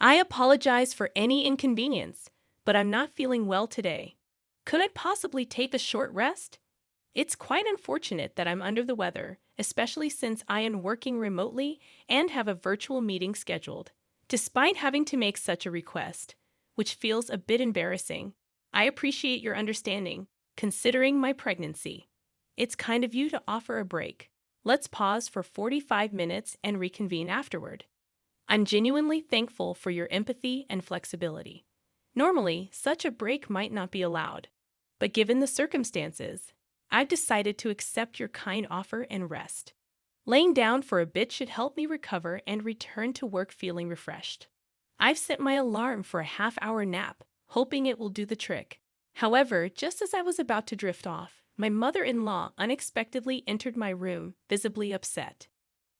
I apologize for any inconvenience, but I'm not feeling well today. Could I possibly take a short rest? It's quite unfortunate that I'm under the weather, especially since I am working remotely and have a virtual meeting scheduled. Despite having to make such a request, which feels a bit embarrassing, I appreciate your understanding, considering my pregnancy. It's kind of you to offer a break. Let's pause for 45 minutes and reconvene afterward. I'm genuinely thankful for your empathy and flexibility. Normally, such a break might not be allowed, but given the circumstances, I've decided to accept your kind offer and rest. Laying down for a bit should help me recover and return to work feeling refreshed. I've set my alarm for a half-hour nap, hoping it will do the trick. However, just as I was about to drift off, my mother-in-law unexpectedly entered my room, visibly upset.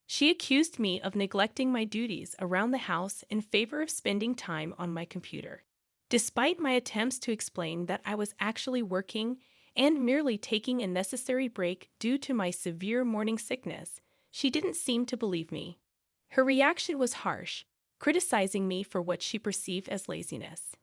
She accused me of neglecting my duties around the house in favor of spending time on my computer. Despite my attempts to explain that I was actually working and merely taking a necessary break due to my severe morning sickness, she didn't seem to believe me. Her reaction was harsh, criticizing me for what she perceived as laziness.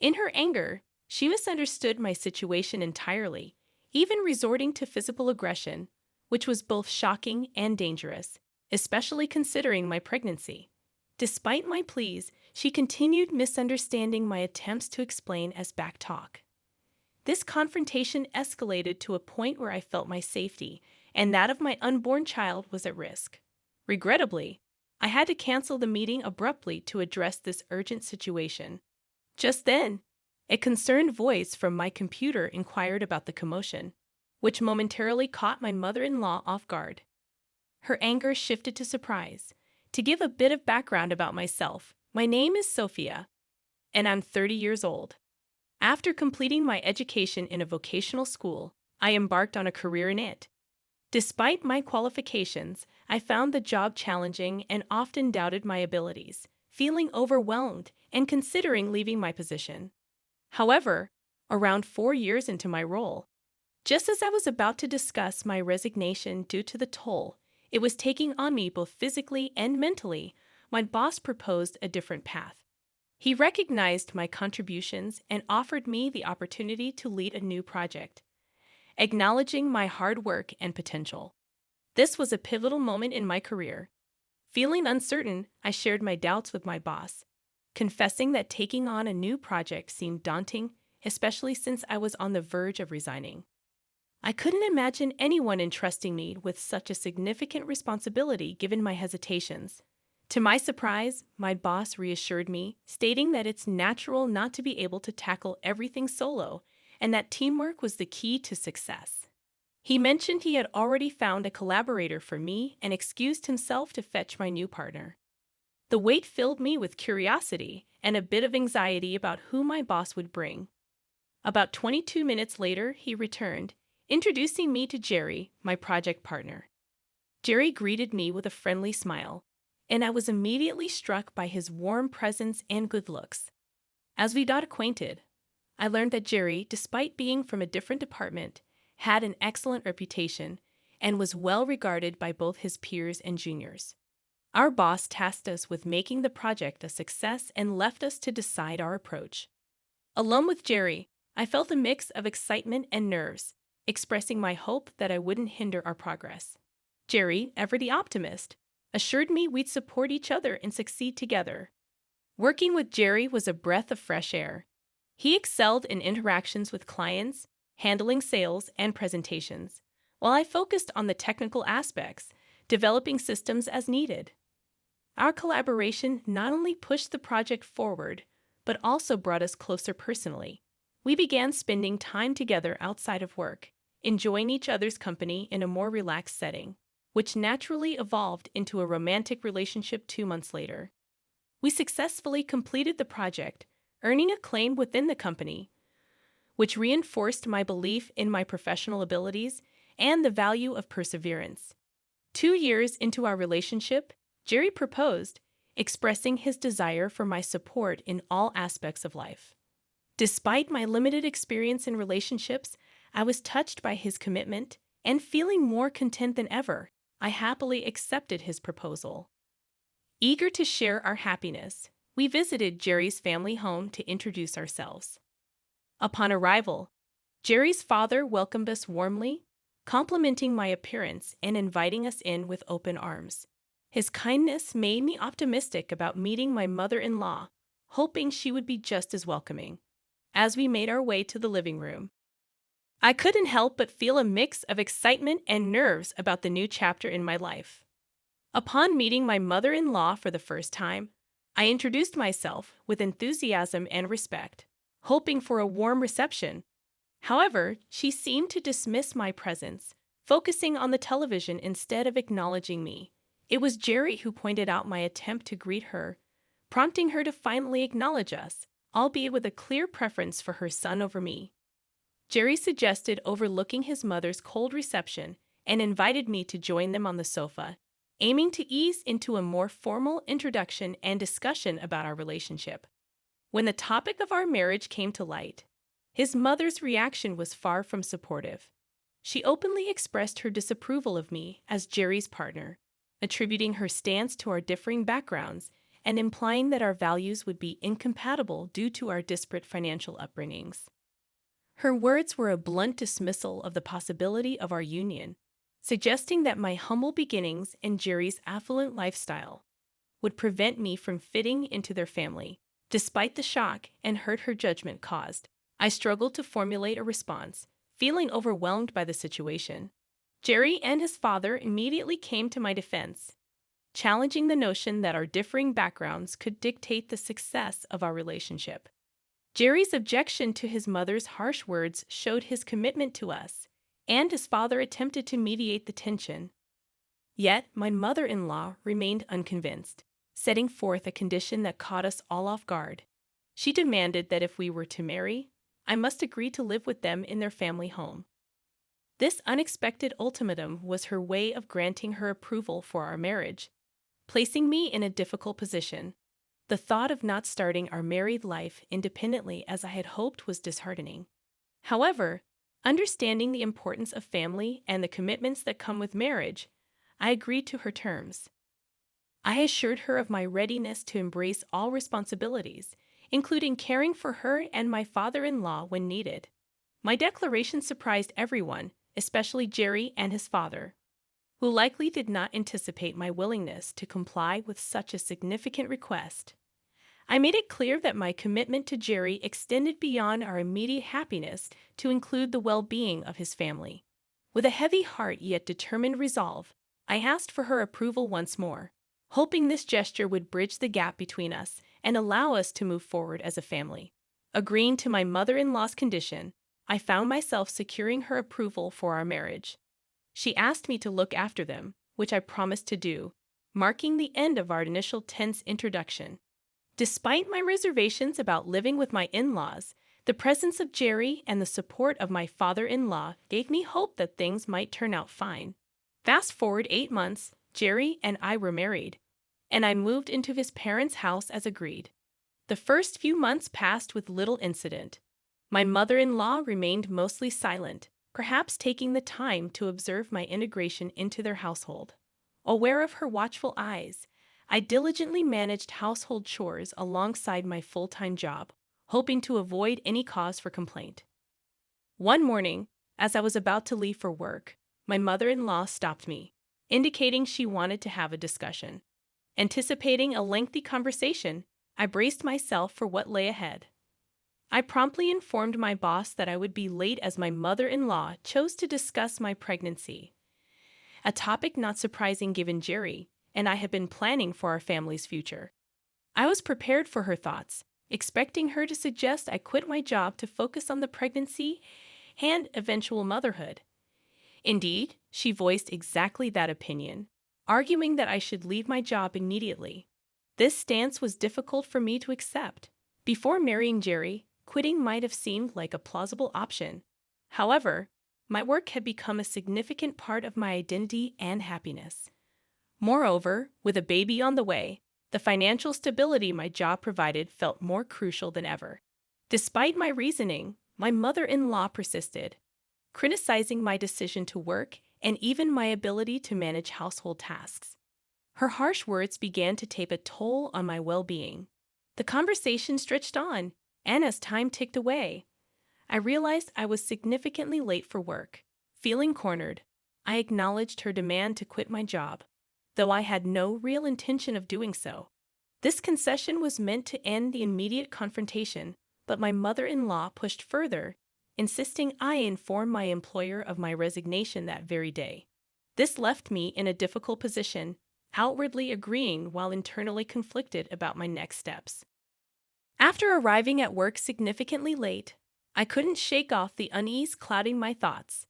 In her anger, she misunderstood my situation entirely, even resorting to physical aggression, which was both shocking and dangerous, especially considering my pregnancy. Despite my pleas, she continued misunderstanding my attempts to explain as backtalk. This confrontation escalated to a point where I felt my safety and that of my unborn child was at risk. Regrettably, I had to cancel the meeting abruptly to address this urgent situation. Just then, a concerned voice from my computer inquired about the commotion, which momentarily caught my mother-in-law off guard. Her anger shifted to surprise. To give a bit of background about myself, my name is Sophia, and I'm 30 years old. After completing my education in a vocational school, I embarked on a career in it. Despite my qualifications, I found the job challenging and often doubted my abilities, feeling overwhelmed and considering leaving my position. However, around 4 years into my role, just as I was about to discuss my resignation due to the toll it was taking on me both physically and mentally, my boss proposed a different path. He recognized my contributions and offered me the opportunity to lead a new project, acknowledging my hard work and potential. This was a pivotal moment in my career. Feeling uncertain, I shared my doubts with my boss, confessing that taking on a new project seemed daunting, especially since I was on the verge of resigning. I couldn't imagine anyone entrusting me with such a significant responsibility given my hesitations. To my surprise, my boss reassured me, stating that it's natural not to be able to tackle everything solo and that teamwork was the key to success. He mentioned he had already found a collaborator for me and excused himself to fetch my new partner. The wait filled me with curiosity and a bit of anxiety about who my boss would bring. About 22 minutes later, he returned, introducing me to Jerry, my project partner. Jerry greeted me with a friendly smile, and I was immediately struck by his warm presence and good looks. As we got acquainted, I learned that Jerry, despite being from a different department, had an excellent reputation and was well regarded by both his peers and juniors. Our boss tasked us with making the project a success and left us to decide our approach. Alone with Jerry, I felt a mix of excitement and nerves, expressing my hope that I wouldn't hinder our progress. Jerry, ever the optimist, assured me we'd support each other and succeed together. Working with Jerry was a breath of fresh air. He excelled in interactions with clients, handling sales and presentations, while I focused on the technical aspects, developing systems as needed. Our collaboration not only pushed the project forward, but also brought us closer personally. We began spending time together outside of work, enjoying each other's company in a more relaxed setting, which naturally evolved into a romantic relationship 2 months later. We successfully completed the project, earning acclaim within the company, which reinforced my belief in my professional abilities and the value of perseverance. 2 years into our relationship, Jerry proposed, expressing his desire for my support in all aspects of life. Despite my limited experience in relationships, I was touched by his commitment, and feeling more content than ever, I happily accepted his proposal. Eager to share our happiness, We visited Jerry's family home to introduce ourselves. Upon arrival, Jerry's father welcomed us warmly, complimenting my appearance and inviting us in with open arms. His kindness made me optimistic about meeting my mother-in-law, hoping she would be just as welcoming. As we made our way to the living room, I couldn't help but feel a mix of excitement and nerves about the new chapter in my life. Upon meeting my mother-in-law for the first time, I introduced myself with enthusiasm and respect, hoping for a warm reception. However, she seemed to dismiss my presence, focusing on the television instead of acknowledging me. It was Jerry who pointed out my attempt to greet her, prompting her to finally acknowledge us, albeit with a clear preference for her son over me. Jerry suggested overlooking his mother's cold reception and invited me to join them on the sofa, aiming to ease into a more formal introduction and discussion about our relationship. When the topic of our marriage came to light, his mother's reaction was far from supportive. She openly expressed her disapproval of me as Jerry's partner, attributing her stance to our differing backgrounds and implying that our values would be incompatible due to our disparate financial upbringings. Her words were a blunt dismissal of the possibility of our union, suggesting that my humble beginnings and Jerry's affluent lifestyle would prevent me from fitting into their family. Despite the shock and hurt her judgment caused, I struggled to formulate a response, feeling overwhelmed by the situation. Jerry and his father immediately came to my defense, challenging the notion that our differing backgrounds could dictate the success of our relationship. Jerry's objection to his mother's harsh words showed his commitment to us, and his father attempted to mediate the tension. Yet, my mother-in-law remained unconvinced, setting forth a condition that caught us all off guard. She demanded that if we were to marry, I must agree to live with them in their family home. This unexpected ultimatum was her way of granting her approval for our marriage, placing me in a difficult position. The thought of not starting our married life independently as I had hoped was disheartening. However, understanding the importance of family and the commitments that come with marriage, I agreed to her terms. I assured her of my readiness to embrace all responsibilities, including caring for her and my father-in-law when needed. My declaration surprised everyone, especially Jerry and his father, who likely did not anticipate my willingness to comply with such a significant request. I made it clear that my commitment to Jerry extended beyond our immediate happiness to include the well-being of his family. With a heavy heart yet determined resolve, I asked for her approval once more, hoping this gesture would bridge the gap between us and allow us to move forward as a family. Agreeing to my mother-in-law's condition, I found myself securing her approval for our marriage. She asked me to look after them, which I promised to do, marking the end of our initial tense introduction. Despite my reservations about living with my in-laws, the presence of Jerry and the support of my father-in-law gave me hope that things might turn out fine. Fast forward 8 months, Jerry and I were married, and I moved into his parents' house as agreed. The first few months passed with little incident. My mother-in-law remained mostly silent, perhaps taking the time to observe my integration into their household. Aware of her watchful eyes, I diligently managed household chores alongside my full-time job, hoping to avoid any cause for complaint. One morning, as I was about to leave for work, my mother-in-law stopped me, indicating she wanted to have a discussion. Anticipating a lengthy conversation, I braced myself for what lay ahead. I promptly informed my boss that I would be late as my mother-in-law chose to discuss my pregnancy, a topic not surprising given Jerry and I had been planning for our family's future. I was prepared for her thoughts, expecting her to suggest I quit my job to focus on the pregnancy and eventual motherhood. Indeed, she voiced exactly that opinion, arguing that I should leave my job immediately. This stance was difficult for me to accept. Before marrying Jerry, quitting might have seemed like a plausible option. However, my work had become a significant part of my identity and happiness. Moreover, with a baby on the way, the financial stability my job provided felt more crucial than ever. Despite my reasoning, my mother-in-law persisted, criticizing my decision to work and even my ability to manage household tasks. Her harsh words began to take a toll on my well-being. The conversation stretched on, and as time ticked away, I realized I was significantly late for work. Feeling cornered, I acknowledged her demand to quit my job, though I had no real intention of doing so. This concession was meant to end the immediate confrontation, but my mother-in-law pushed further, insisting I inform my employer of my resignation that very day. This left me in a difficult position, outwardly agreeing while internally conflicted about my next steps. After arriving at work significantly late, I couldn't shake off the unease clouding my thoughts.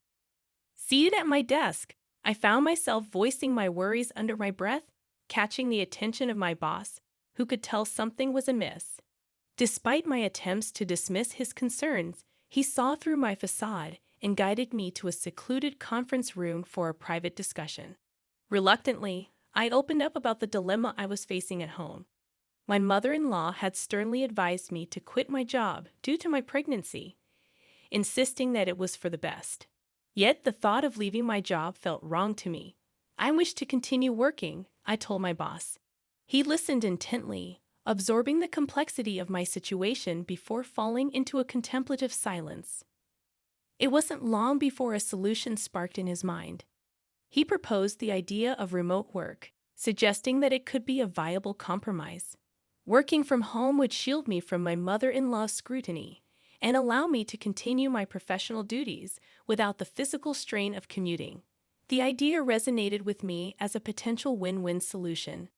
Seated at my desk, I found myself voicing my worries under my breath, catching the attention of my boss, who could tell something was amiss. Despite my attempts to dismiss his concerns, he saw through my facade and guided me to a secluded conference room for a private discussion. Reluctantly, I opened up about the dilemma I was facing at home. My mother-in-law had sternly advised me to quit my job due to my pregnancy, insisting that it was for the best. Yet the thought of leaving my job felt wrong to me. I wished to continue working, I told my boss. He listened intently, absorbing the complexity of my situation before falling into a contemplative silence. It wasn't long before a solution sparked in his mind. He proposed the idea of remote work, suggesting that it could be a viable compromise. Working from home would shield me from my mother-in-law's scrutiny and allow me to continue my professional duties without the physical strain of commuting. The idea resonated with me as a potential win-win solution.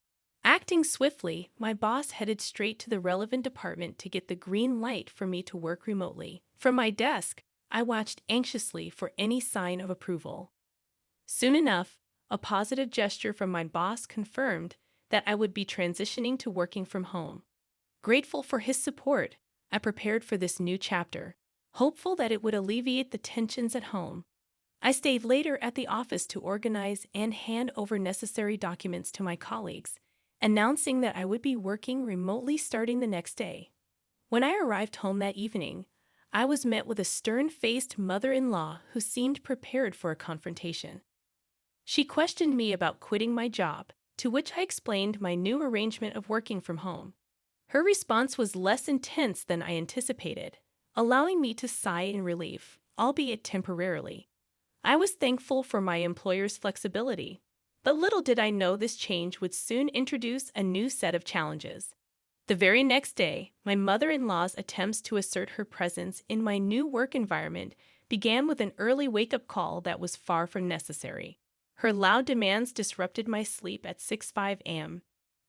Acting swiftly, my boss headed straight to the relevant department to get the green light for me to work remotely. From my desk, I watched anxiously for any sign of approval. Soon enough, a positive gesture from my boss confirmed that I would be transitioning to working from home. Grateful for his support, I prepared for this new chapter, hopeful that it would alleviate the tensions at home. I stayed later at the office to organize and hand over necessary documents to my colleagues, announcing that I would be working remotely starting the next day. When I arrived home that evening, I was met with a stern-faced mother-in-law who seemed prepared for a confrontation. She questioned me about quitting my job, to which I explained my new arrangement of working from home. Her response was less intense than I anticipated, allowing me to sigh in relief, albeit temporarily. I was thankful for my employer's flexibility, but little did I know this change would soon introduce a new set of challenges. The very next day, my mother-in-law's attempts to assert her presence in my new work environment began with an early wake-up call that was far from necessary. Her loud demands disrupted my sleep at 6:05 a.m.,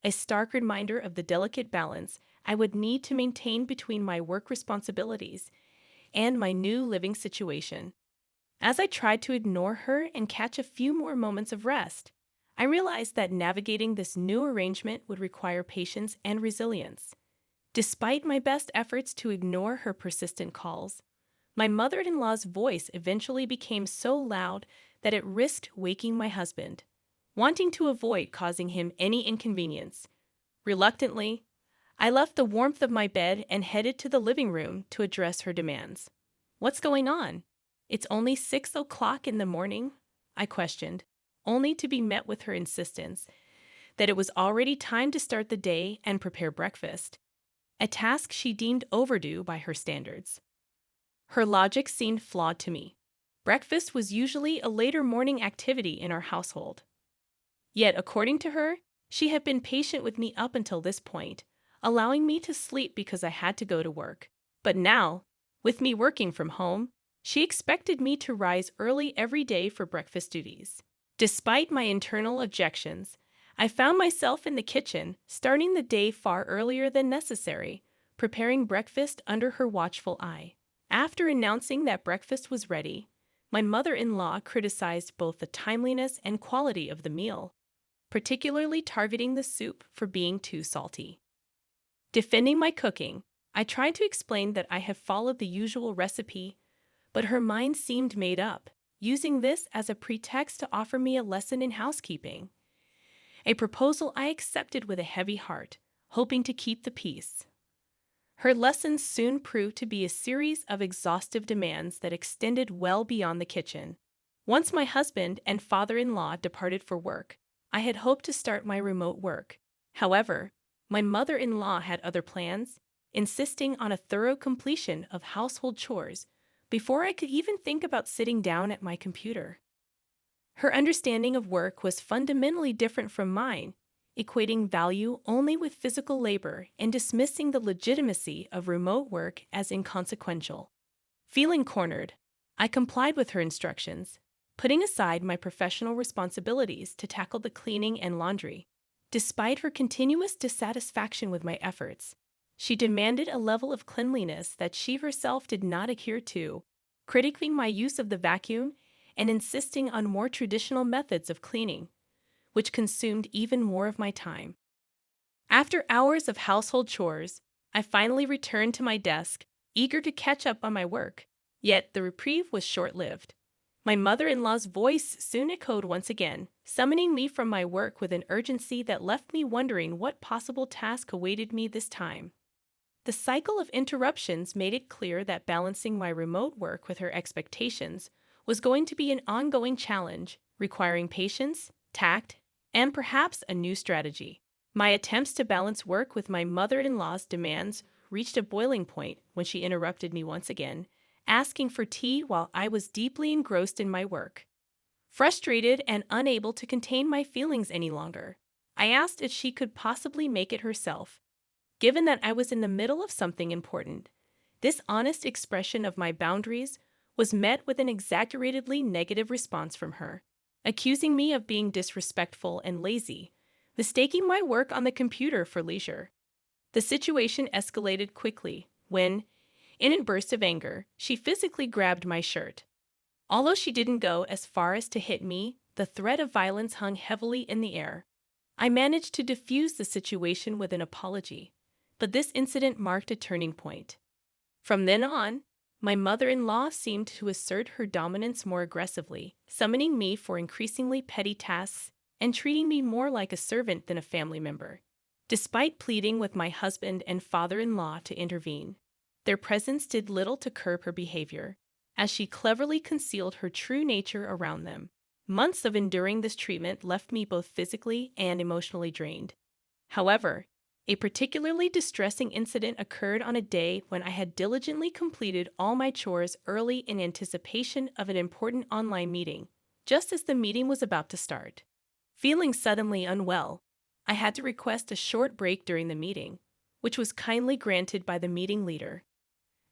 a stark reminder of the delicate balance I would need to maintain between my work responsibilities and my new living situation. As I tried to ignore her and catch a few more moments of rest, I realized that navigating this new arrangement would require patience and resilience. Despite my best efforts to ignore her persistent calls, my mother-in-law's voice eventually became so loud that it risked waking my husband, wanting to avoid causing him any inconvenience. Reluctantly, I left the warmth of my bed and headed to the living room to address her demands. "What's going on? It's only 6 o'clock in the morning?" I questioned, only to be met with her insistence that it was already time to start the day and prepare breakfast, a task she deemed overdue by her standards. Her logic seemed flawed to me. Breakfast was usually a later morning activity in our household. Yet, according to her, she had been patient with me up until this point, allowing me to sleep because I had to go to work. But now, with me working from home, she expected me to rise early every day for breakfast duties. Despite my internal objections, I found myself in the kitchen, starting the day far earlier than necessary, preparing breakfast under her watchful eye. After announcing that breakfast was ready, my mother-in-law criticized both the timeliness and quality of the meal, particularly targeting the soup for being too salty. Defending my cooking, I tried to explain that I have followed the usual recipe, but her mind seemed made up, using this as a pretext to offer me a lesson in housekeeping. A proposal I accepted with a heavy heart, hoping to keep the peace. Her lessons soon proved to be a series of exhaustive demands that extended well beyond the kitchen. Once my husband and father-in-law departed for work, I had hoped to start my remote work. However, My mother-in-law had other plans, insisting on a thorough completion of household chores before I could even think about sitting down at my computer. Her understanding of work was fundamentally different from mine, equating value only with physical labor and dismissing the legitimacy of remote work as inconsequential. Feeling cornered, I complied with her instructions, putting aside my professional responsibilities to tackle the cleaning and laundry. Despite her continuous dissatisfaction with my efforts, she demanded a level of cleanliness that she herself did not adhere to, critiquing my use of the vacuum and insisting on more traditional methods of cleaning, which consumed even more of my time. After hours of household chores, I finally returned to my desk, eager to catch up on my work. Yet the reprieve was short-lived. My mother-in-law's voice soon echoed once again, summoning me from my work with an urgency that left me wondering what possible task awaited me this time. The cycle of interruptions made it clear that balancing my remote work with her expectations was going to be an ongoing challenge, requiring patience, tact, and perhaps a new strategy. My attempts to balance work with my mother-in-law's demands reached a boiling point when she interrupted me once again, asking for tea while I was deeply engrossed in my work. Frustrated and unable to contain my feelings any longer, I asked if she could possibly make it herself, given that I was in the middle of something important. This honest expression of my boundaries was met with an exaggeratedly negative response from her, accusing me of being disrespectful and lazy, mistaking my work on the computer for leisure. The situation escalated quickly when, in a burst of anger, she physically grabbed my shirt. Although she didn't go as far as to hit me, the threat of violence hung heavily in the air. I managed to diffuse the situation with an apology, but this incident marked a turning point. From then on, my mother-in-law seemed to assert her dominance more aggressively, summoning me for increasingly petty tasks and treating me more like a servant than a family member. Despite pleading with my husband and father-in-law to intervene, their presence did little to curb her behavior, as she cleverly concealed her true nature around them. Months of enduring this treatment left me both physically and emotionally drained. However, a particularly distressing incident occurred on a day when I had diligently completed all my chores early in anticipation of an important online meeting, just as the meeting was about to start. Feeling suddenly unwell, I had to request a short break during the meeting, which was kindly granted by the meeting leader.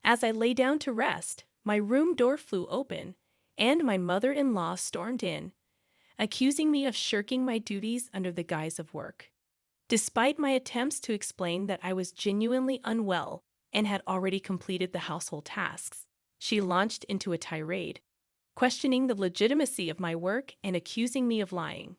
As I lay down to rest, my room door flew open, and my mother-in-law stormed in, accusing me of shirking my duties under the guise of work. Despite my attempts to explain that I was genuinely unwell and had already completed the household tasks, she launched into a tirade, questioning the legitimacy of my work and accusing me of lying.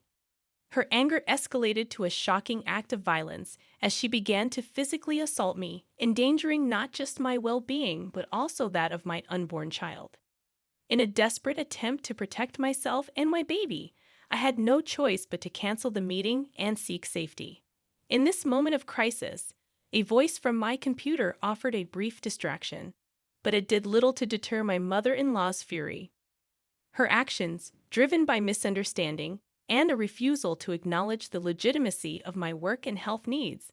Her anger escalated to a shocking act of violence as she began to physically assault me, endangering not just my well-being but also that of my unborn child. In a desperate attempt to protect myself and my baby, I had no choice but to cancel the meeting and seek safety. In this moment of crisis, a voice from my computer offered a brief distraction, but it did little to deter my mother-in-law's fury. Her actions, driven by misunderstanding and a refusal to acknowledge the legitimacy of my work and health needs,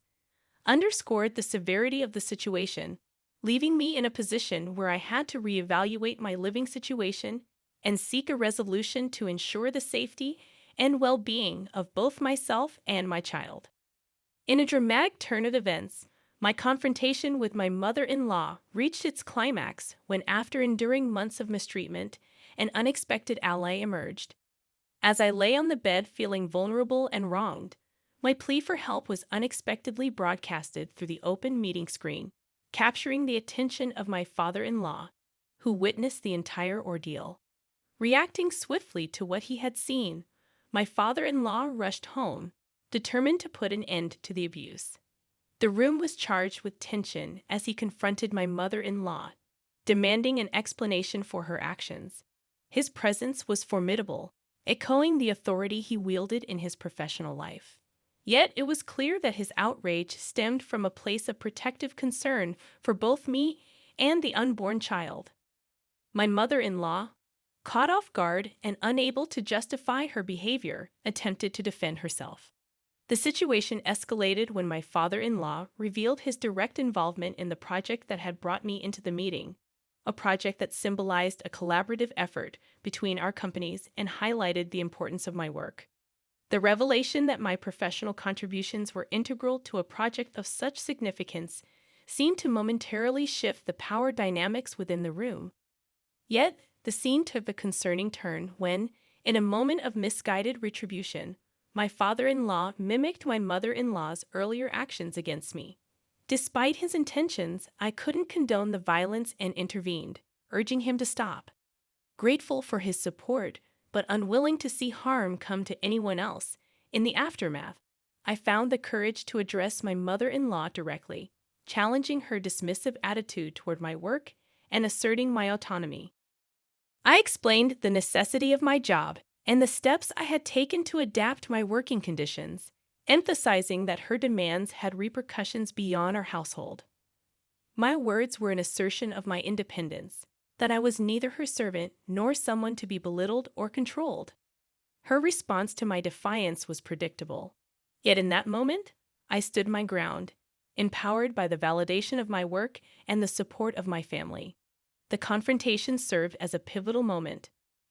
underscored the severity of the situation, leaving me in a position where I had to reevaluate my living situation and seek a resolution to ensure the safety and well-being of both myself and my child. In a dramatic turn of events, my confrontation with my mother-in-law reached its climax when, after enduring months of mistreatment, an unexpected ally emerged. As I lay on the bed feeling vulnerable and wronged, my plea for help was unexpectedly broadcasted through the open meeting screen, capturing the attention of my father-in-law, who witnessed the entire ordeal. Reacting swiftly to what he had seen, my father-in-law rushed home, determined to put an end to the abuse. The room was charged with tension as he confronted my mother-in-law, demanding an explanation for her actions. His presence was formidable, echoing the authority he wielded in his professional life. Yet it was clear that his outrage stemmed from a place of protective concern for both me and the unborn child. My mother-in-law, caught off guard and unable to justify her behavior, attempted to defend herself. The situation escalated when my father-in-law revealed his direct involvement in the project that had brought me into the meeting, a project that symbolized a collaborative effort between our companies and highlighted the importance of my work. The revelation that my professional contributions were integral to a project of such significance seemed to momentarily shift the power dynamics within the room. Yet, the scene took a concerning turn when, in a moment of misguided retribution, my father-in-law mimicked my mother-in-law's earlier actions against me. Despite his intentions, I couldn't condone the violence and intervened, urging him to stop. Grateful for his support, but unwilling to see harm come to anyone else, in the aftermath, I found the courage to address my mother-in-law directly, challenging her dismissive attitude toward my work and asserting my autonomy. I explained the necessity of my job and the steps I had taken to adapt my working conditions, emphasizing that her demands had repercussions beyond our household. My words were an assertion of my independence, that I was neither her servant nor someone to be belittled or controlled. Her response to my defiance was predictable. Yet in that moment, I stood my ground, empowered by the validation of my work and the support of my family. The confrontation served as a pivotal moment,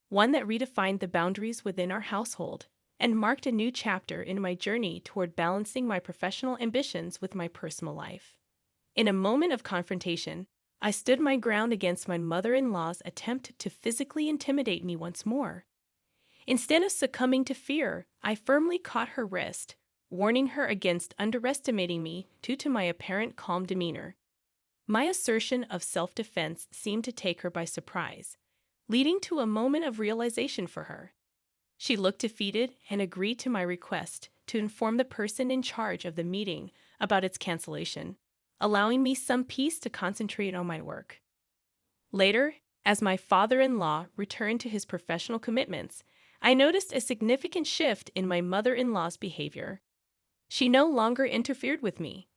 one that redefined the boundaries within our household and marked a new chapter in my journey toward balancing my professional ambitions with my personal life. In a moment of confrontation, I stood my ground against my mother-in-law's attempt to physically intimidate me once more. Instead of succumbing to fear, I firmly caught her wrist, warning her against underestimating me due to my apparent calm demeanor. My assertion of self-defense seemed to take her by surprise, leading to a moment of realization for her. She looked defeated and agreed to my request to inform the person in charge of the meeting about its cancellation, allowing me some peace to concentrate on my work. Later, as my father-in-law returned to his professional commitments, I noticed a significant shift in my mother-in-law's behavior. She no longer interfered with me.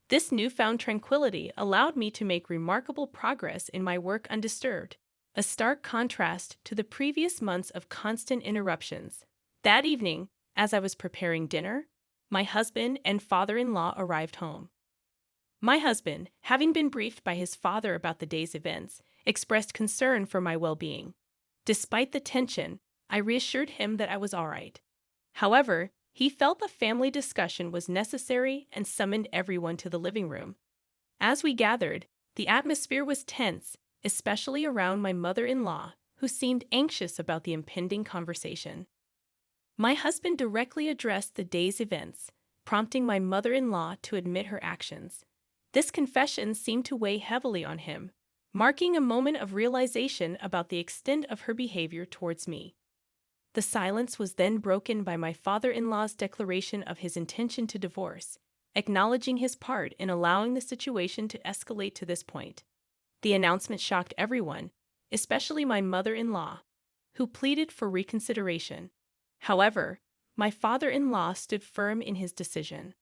This newfound tranquility allowed me to make remarkable progress in my work undisturbed, a stark contrast to the previous months of constant interruptions. That evening, as I was preparing dinner, my husband and father-in-law arrived home. My husband, having been briefed by his father about the day's events, expressed concern for my well-being. Despite the tension, I reassured him that I was all right. However, he felt the family discussion was necessary and summoned everyone to the living room. As we gathered, the atmosphere was tense, especially around my mother-in-law, who seemed anxious about the impending conversation. My husband directly addressed the day's events, prompting my mother-in-law to admit her actions. This confession seemed to weigh heavily on him, marking a moment of realization about the extent of her behavior towards me. The silence was then broken by my father-in-law's declaration of his intention to divorce, acknowledging his part in allowing the situation to escalate to this point. The announcement shocked everyone, especially my mother-in-law, who pleaded for reconsideration. However, my father-in-law stood firm in his decision.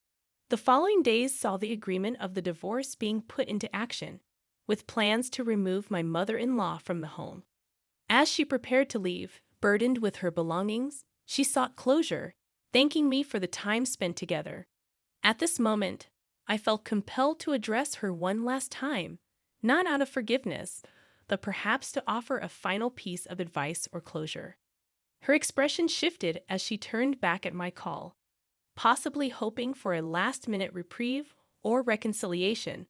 The following days saw the agreement of the divorce being put into action, with plans to remove my mother-in-law from the home. As she prepared to leave, burdened with her belongings, she sought closure, thanking me for the time spent together. At this moment, I felt compelled to address her one last time, not out of forgiveness, but perhaps to offer a final piece of advice or closure. Her expression shifted as she turned back at my call, possibly hoping for a last-minute reprieve or reconciliation.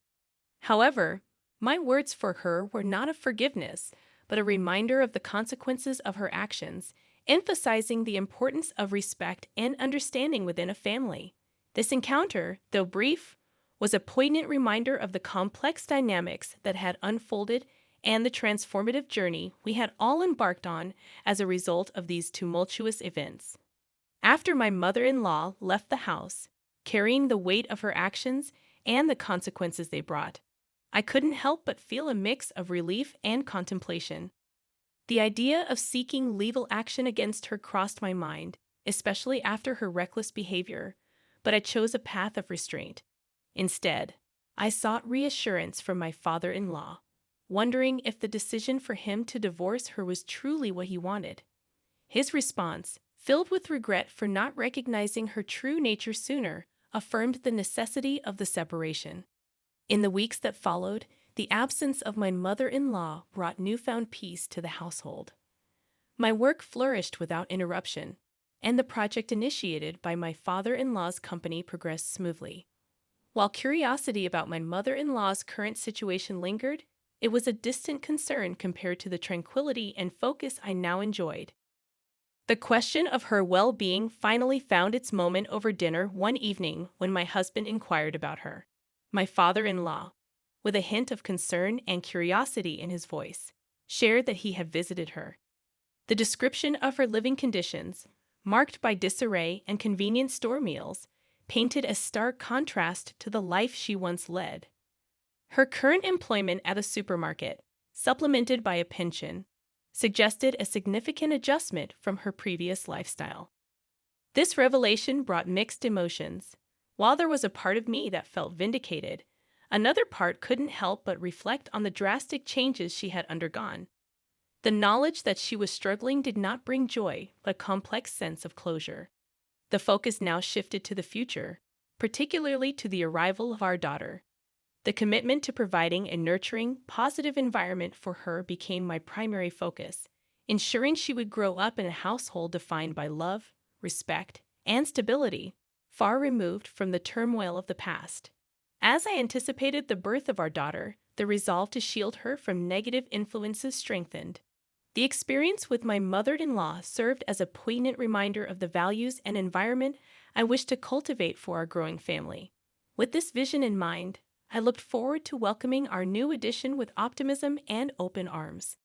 However, my words for her were not of forgiveness, but a reminder of the consequences of her actions, emphasizing the importance of respect and understanding within a family. This encounter, though brief, was a poignant reminder of the complex dynamics that had unfolded and the transformative journey we had all embarked on as a result of these tumultuous events. After my mother-in-law left the house, carrying the weight of her actions and the consequences they brought, I couldn't help but feel a mix of relief and contemplation. The idea of seeking legal action against her crossed my mind, especially after her reckless behavior, but I chose a path of restraint. Instead, I sought reassurance from my father-in-law, wondering if the decision for him to divorce her was truly what he wanted. His response, filled with regret for not recognizing her true nature sooner, affirmed the necessity of the separation. In the weeks that followed, the absence of my mother-in-law brought newfound peace to the household. My work flourished without interruption, and the project initiated by my father-in-law's company progressed smoothly. While curiosity about my mother-in-law's current situation lingered, it was a distant concern compared to the tranquility and focus I now enjoyed. The question of her well-being finally found its moment over dinner one evening when my husband inquired about her. My father-in-law, with a hint of concern and curiosity in his voice, shared that he had visited her. The description of her living conditions, marked by disarray and convenient store meals, painted a stark contrast to the life she once led. Her current employment at a supermarket, supplemented by a pension, suggested a significant adjustment from her previous lifestyle. This revelation brought mixed emotions. While there was a part of me that felt vindicated, another part couldn't help but reflect on the drastic changes she had undergone. The knowledge that she was struggling did not bring joy, but a complex sense of closure. The focus now shifted to the future, particularly to the arrival of our daughter. The commitment to providing a nurturing, positive environment for her became my primary focus, ensuring she would grow up in a household defined by love, respect, and stability, far removed from the turmoil of the past. As I anticipated the birth of our daughter, the resolve to shield her from negative influences strengthened. The experience with my mother-in-law served as a poignant reminder of the values and environment I wished to cultivate for our growing family. With this vision in mind, I looked forward to welcoming our new addition with optimism and open arms.